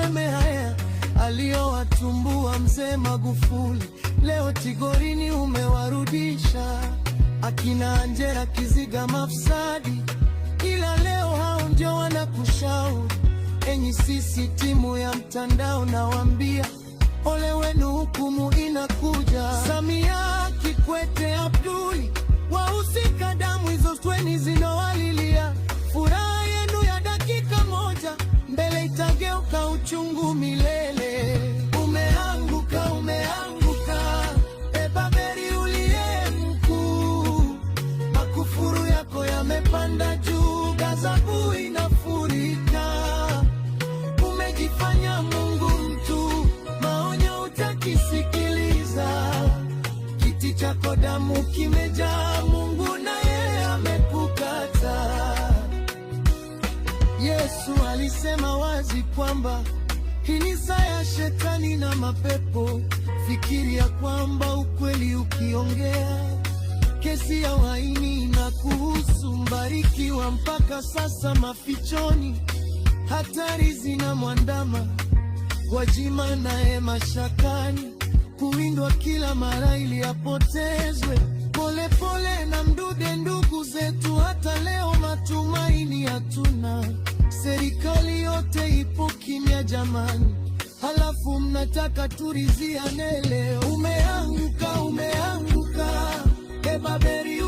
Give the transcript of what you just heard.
usiseme haya aliyowatumbua mzee Magufuli, leo Tigorini umewarudisha. Akina Angela Kiziga mafsadi, ila leo hao ndio wanakushauri. Enyi sisi timu ya mtandao, nawaambia ole wenu, hukumu inakuja. Samia, Kikwete, Abduli, wahusika damu hizo tweni zinawalilia. Furaha yenu ya dakika moja, mbele itageuka uchungu milele. Umeanguka, umeanguka, e Babeli uliye mkuu. Makufuru yako yamepanda juu, ghadhabu inafurika. Umejifanya Mungu mtu, maonyo utakisikiliza. Kiti chako damu kimejaa, Mungu naye amekukata. Yesu alisema wazi kwamba hii ni saa ya shetani na mapepo. Fikiria kwamba ukweli ukiongea, kesi ya uhaini na kuhusu. Mbarikiwa mpaka sasa mafichoni, hatari zinamwandama. Gwajima naye mashakani, kuwindwa kila mara ili apotezwe. Polepole na Mdude, ndugu zetu, hata leo matumaini hatuna. Serikali yote ipo kimya jamani, halafu mnataka turidhiane leo. Umeanguka, umeanguka, e Babeli